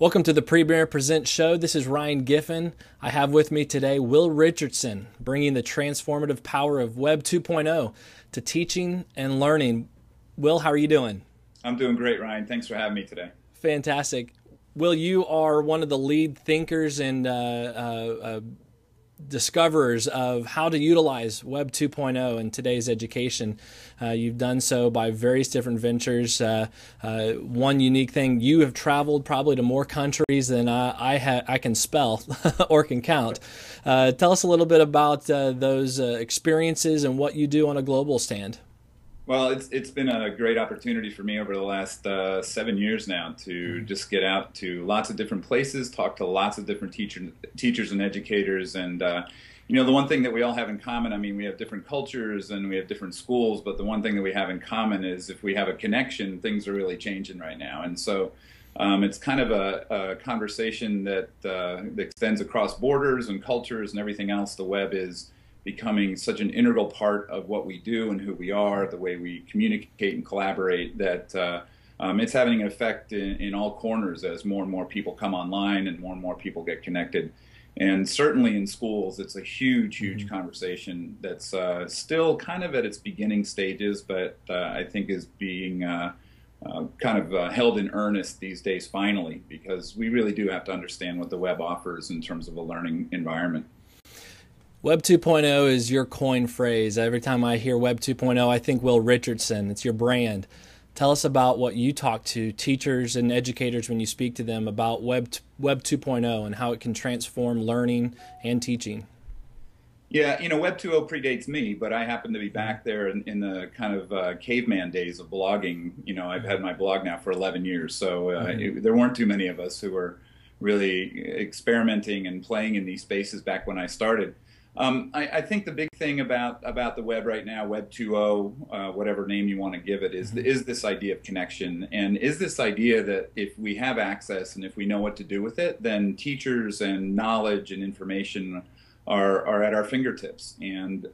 Welcome to the Premier Present Show. This is Ryan Giffen. I have with me today Will Richardson, bringing the transformative power of Web 2.0 to teaching and learning. Will, how are you doing? I'm doing great, Ryan. Thanks for having me today. Fantastic. Will, you are one of the lead thinkers and discoverers of how to utilize Web 2.0 in today's education. You've done so by various different ventures. One unique thing, you have traveled probably to more countries than I can spell or can count. Tell us a little bit about those experiences and what you do on a global stand. Well, it's been a great opportunity for me over the last 7 years now to just get out to lots of different places, talk to lots of different teachers and educators. And, you know, the one thing that we all have in common, I mean, we have different cultures and we have different schools, but the one thing that we have in common is if we have a connection, things are really changing right now. And so it's kind of a conversation that extends across borders and cultures and everything else. The web is becoming such an integral part of what we do and who we are, the way we communicate and collaborate, that it's having an effect in all corners as more and more people come online and more people get connected. And certainly in schools, it's a huge conversation that's still kind of at its beginning stages, but I think is being kind of held in earnest these days finally, because we really do have to understand what the web offers in terms of a learning environment. Web 2.0 is your coin phrase. Every time I hear Web 2.0, I think Will Richardson. It's your brand. Tell us about what you talk to teachers and educators when you speak to them about Web 2.0 and how it can transform learning and teaching. Yeah, you know, Web 2.0 predates me, but I happen to be back there in the kind of caveman days of blogging. You know, I've had my blog now for 11 years, so there weren't too many of us who were really experimenting and playing in these spaces back when I started. I think the big thing about the web right now, Web 2.0, whatever name you want to give it, is this idea of connection, and is this idea that if we have access and if we know what to do with it, then teachers and knowledge and information are at our fingertips. And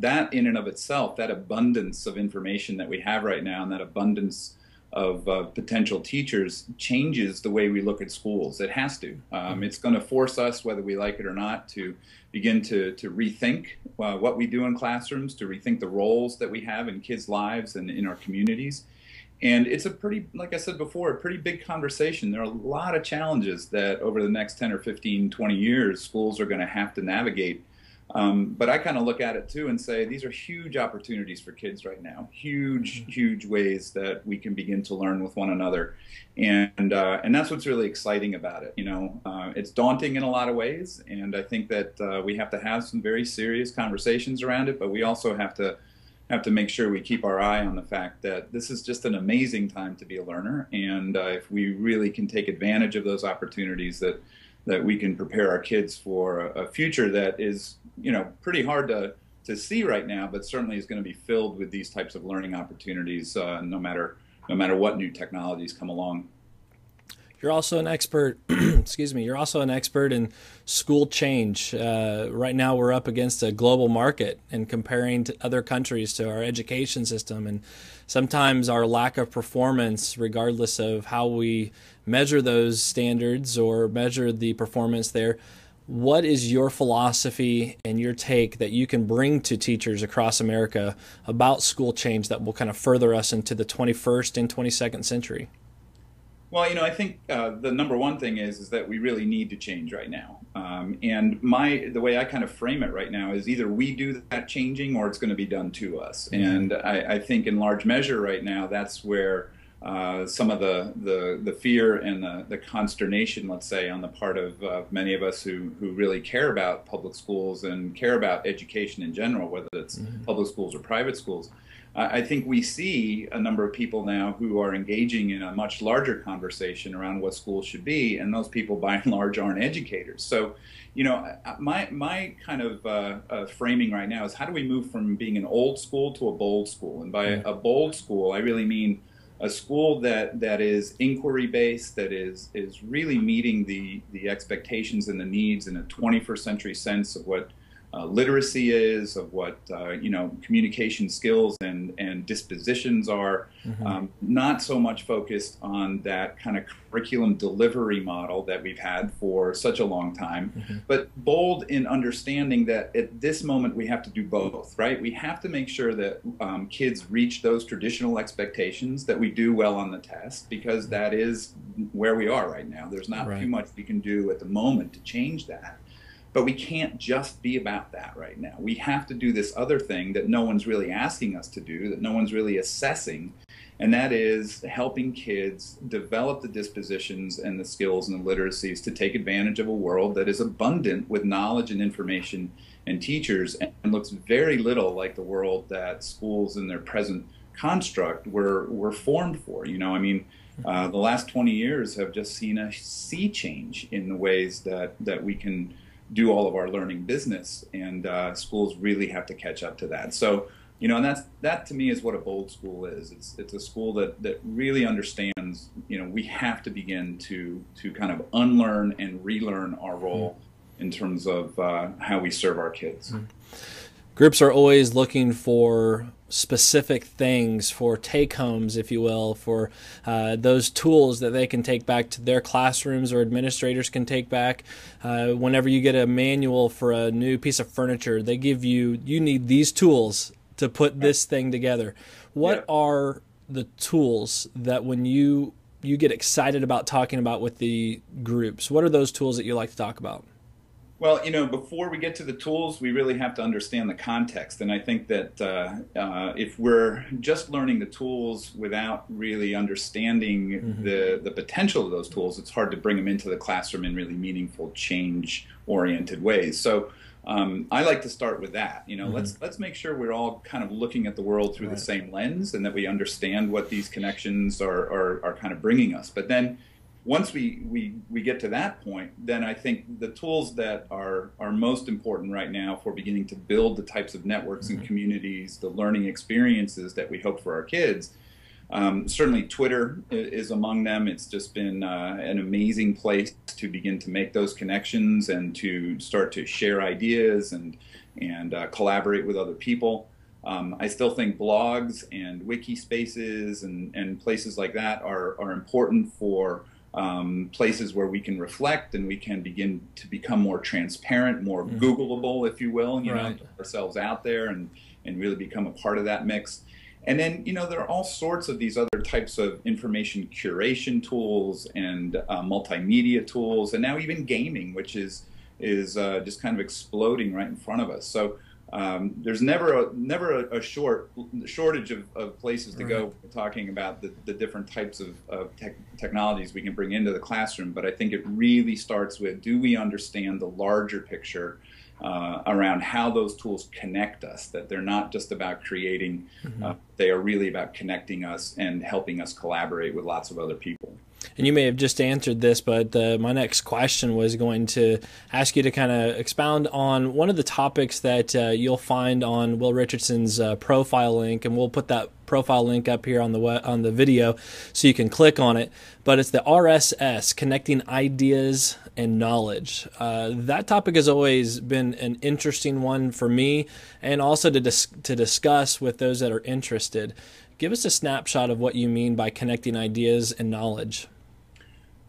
that in and of itself, that abundance of information that we have right now and that abundance of potential teachers changes the way we look at schools. It has to. It's going to force us, whether we like it or not, to begin to rethink what we do in classrooms, to rethink the roles that we have in kids' lives and in our communities. And it's a pretty, like I said before, a pretty big conversation. There are a lot of challenges that over the next 10 or 15, 20 years, schools are going to have to navigate. But I kind of look at it too and say these are huge opportunities for kids right now, huge ways that we can begin to learn with one another, and that's what's really exciting about it. You know, it's daunting in a lot of ways, and I think that we have to have some very serious conversations around it, but we also have to make sure we keep our eye on the fact that this is just an amazing time to be a learner, and if we really can take advantage of those opportunities, that we can prepare our kids for a future that is, you know, pretty hard to see right now, but certainly is going to be filled with these types of learning opportunities, no matter what new technologies come along. You're also an expert, excuse me, you're also an expert in school change. Right now we're up against a global market and comparing to other countries to our education system, and sometimes our lack of performance, regardless of how we measure those standards or measure the performance there. What is your philosophy and your take that you can bring to teachers across America about school change that will kind of further us into the 21st and 22nd century? Well, you know, I think the number one thing is that we really need to change right now. And the way I kind of frame it right now is either we do that changing or it's going to be done to us. And I think in large measure right now, that's where some of the fear and the consternation, let's say, on the part of many of us who really care about public schools and care about education in general, whether it's public schools or private schools. I think we see a number of people now who are engaging in a much larger conversation around what schools should be, and those people by and large aren't educators. So, you know, my kind of framing right now is how do we move from being an old school to a bold school? And by a bold school, I really mean a school that is inquiry-based, that is really meeting the expectations and the needs in a 21st century sense of what literacy is, of what communication skills and dispositions are. Not so much focused on that kind of curriculum delivery model that we've had for such a long time, but bold in understanding that at this moment we have to do both, right? We have to make sure that kids reach those traditional expectations, that we do well on the test, because that is where we are right now. There's not too much we can do at the moment to change that. But we can't just be about that right now. We have to do this other thing that no one's really asking us to do, that no one's really assessing, and that is helping kids develop the dispositions and the skills and the literacies to take advantage of a world that is abundant with knowledge and information and teachers, and looks very little like the world that schools in their present construct were formed for. The last 20 years have just seen a sea change in the ways that we can do all of our learning business, and schools really have to catch up to that. So, and that to me is what a bold school is. It's a school that really understands, we have to begin to kind of unlearn and relearn our role in terms of how we serve our kids. Groups are always looking for specific things, for take-homes, if you will, for those tools that they can take back to their classrooms, or administrators can take back. Whenever you get a manual for a new piece of furniture, they give you need these tools to put this thing together. What are the tools that when you get excited about talking about with the groups, what are those tools that you like to talk about? Well, before we get to the tools, we really have to understand the context. And I think that if we're just learning the tools without really understanding the potential of those tools, it's hard to bring them into the classroom in really meaningful, change-oriented ways. So I like to start with that. Let's make sure we're all kind of looking at the world through the same lens, and that we understand what these connections are kind of bringing us. But then, once we get to that point, then I think the tools that are most important right now for beginning to build the types of networks and communities, the learning experiences that we hope for our kids, certainly Twitter is among them. It's just been an amazing place to begin to make those connections and to start to share ideas and collaborate with other people. I still think blogs and wiki spaces and places like that are important for places where we can reflect and we can begin to become more transparent, more Googleable, if you will, put ourselves out there and really become a part of that mix. And then, there are all sorts of these other types of information curation tools and multimedia tools, and now even gaming, which is just kind of exploding right in front of us. So there's never a shortage of places to go talking about the different types of technologies we can bring into the classroom. But I think it really starts with, do we understand the larger picture around how those tools connect us, that they're not just about creating, they are really about connecting us and helping us collaborate with lots of other people. And you may have just answered this, but my next question was going to ask you to kind of expound on one of the topics that you'll find on Will Richardson's profile link, and we'll put that profile link up here on the video so you can click on it. But it's the RSS, Connecting Ideas and Knowledge. That topic has always been an interesting one for me, and also to discuss with those that are interested. Give us a snapshot of what you mean by connecting ideas and knowledge.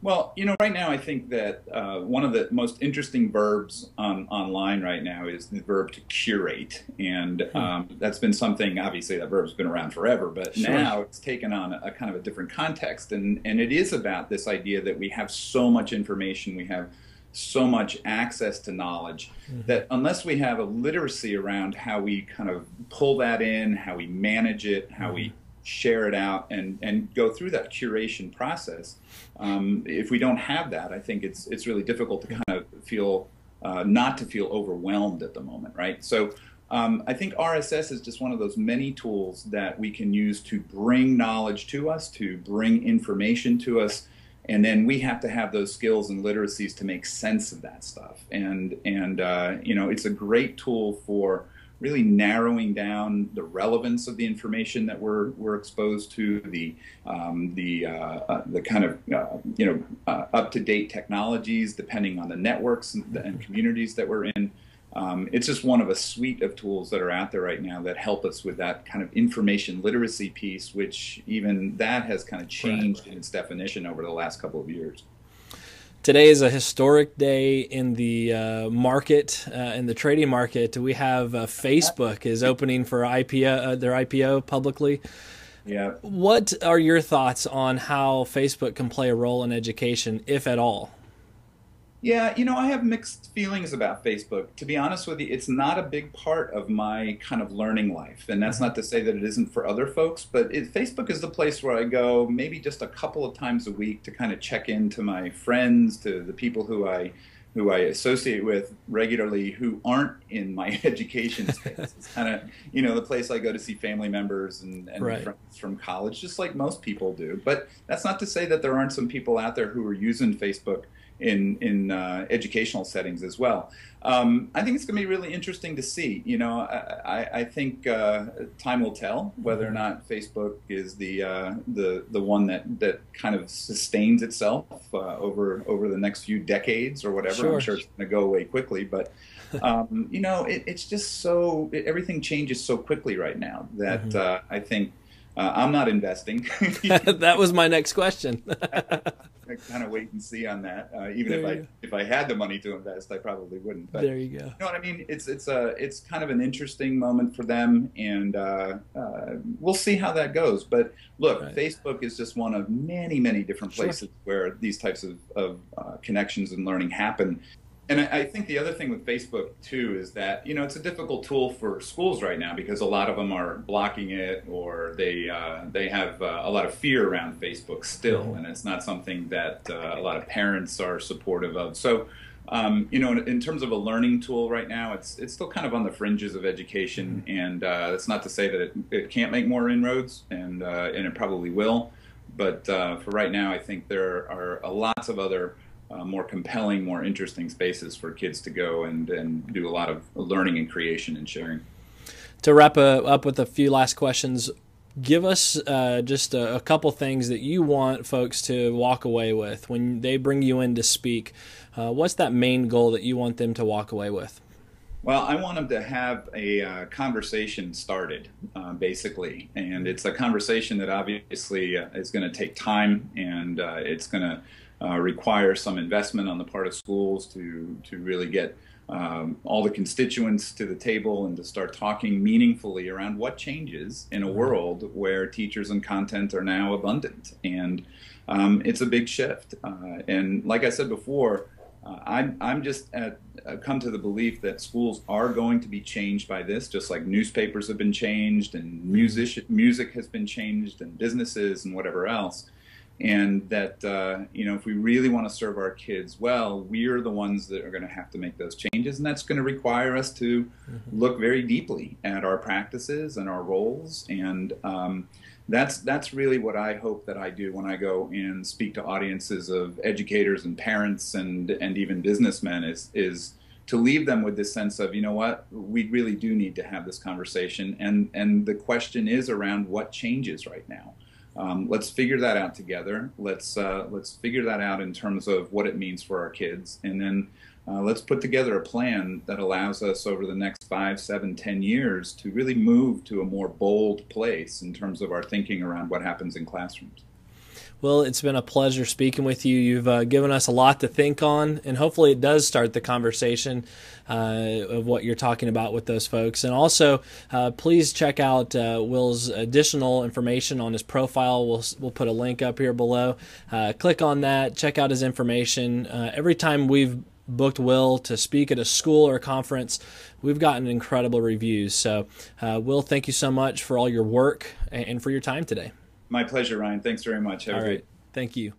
Well, right now I think that one of the most interesting verbs online right now is the verb to curate. And that's been something, obviously that verb's been around forever, but now it's taken on a kind of a different context. And it is about this idea that we have so much information, we have so much access to knowledge, that unless we have a literacy around how we kind of pull that in, how we manage it, how we share it out and go through that curation process, if we don't have that, I think it's really difficult to kind of feel not to feel overwhelmed at the moment, right? So I think RSS is just one of those many tools that we can use to bring knowledge to us, to bring information to us, and then we have to have those skills and literacies to make sense of that stuff. And it's a great tool for really narrowing down the relevance of the information that we're exposed to, the kind of up-to-date technologies, depending on the networks and communities that we're in. It's just one of a suite of tools that are out there right now that help us with that kind of information literacy piece, which even that has kind of changed in its definition over the last couple of years. Today is a historic day in the market, in the trading market. We have Facebook is opening for IPO, their IPO publicly. Yeah. What are your thoughts on how Facebook can play a role in education, if at all? Yeah, I have mixed feelings about Facebook. To be honest with you, it's not a big part of my kind of learning life. And that's not to say that it isn't for other folks, but Facebook is the place where I go maybe just a couple of times a week to kind of check into my friends, to the people who I associate with regularly who aren't in my education space. It's kind of, the place I go to see family members and Right. friends from college, just like most people do. But that's not to say that there aren't some people out there who are using Facebook in educational settings as well. I think it's going to be really interesting to see. I think time will tell whether or not Facebook is the one that kind of sustains itself over the next few decades or whatever. Sure. I'm sure it's going to go away quickly, but it's just so everything changes so quickly right now that I think I'm not investing. That was my next question. I kind of wait and see on that. Even if I had the money to invest, I probably wouldn't. But there you go. You know what I mean? It's kind of an interesting moment for them, and we'll see how that goes. But look, Right. Facebook is just one of many, many different places where these types of connections and learning happen. And I think the other thing with Facebook too is that it's a difficult tool for schools right now because a lot of them are blocking it, or they have a lot of fear around Facebook still, and it's not something that a lot of parents are supportive of. So in terms of a learning tool right now, it's still kind of on the fringes of education, and that's not to say that it can't make more inroads, and it probably will. But for right now, I think there are lots of other more compelling, more interesting spaces for kids to go and do a lot of learning and creation and sharing. To wrap up with a few last questions, give us just a couple things that you want folks to walk away with when they bring you in to speak. What's that main goal that you want them to walk away with? Well, I want them to have a conversation started, basically. And it's a conversation that obviously is going to take time, and it's going to require some investment on the part of schools to really get all the constituents to the table and to start talking meaningfully around what changes in a world where teachers and content are now abundant. And it's a big shift. And like I said before, I'm just come to the belief that schools are going to be changed by this, just like newspapers have been changed, and music has been changed, and businesses and whatever else. And that, if we really want to serve our kids well, we're the ones that are going to have to make those changes. And that's going to require us to look very deeply at our practices and our roles. And that's really what I hope that I do when I go and speak to audiences of educators and parents and even businessmen is to leave them with this sense of, what, we really do need to have this conversation. And the question is around what changes right now. Let's figure that out together. Let's figure that out in terms of what it means for our kids, and then let's put together a plan that allows us over the next 5, 7, 10 years to really move to a more bold place in terms of our thinking around what happens in classrooms. Well, it's been a pleasure speaking with you. You've given us a lot to think on, and hopefully it does start the conversation of what you're talking about with those folks. And also, please check out Will's additional information on his profile. We'll put a link up here below. Click on that. Check out his information. Every time we've booked Will to speak at a school or a conference, we've gotten incredible reviews. So, Will, thank you so much for all your work and for your time today. My pleasure, Ryan. Thanks very much. Have a great Thank you.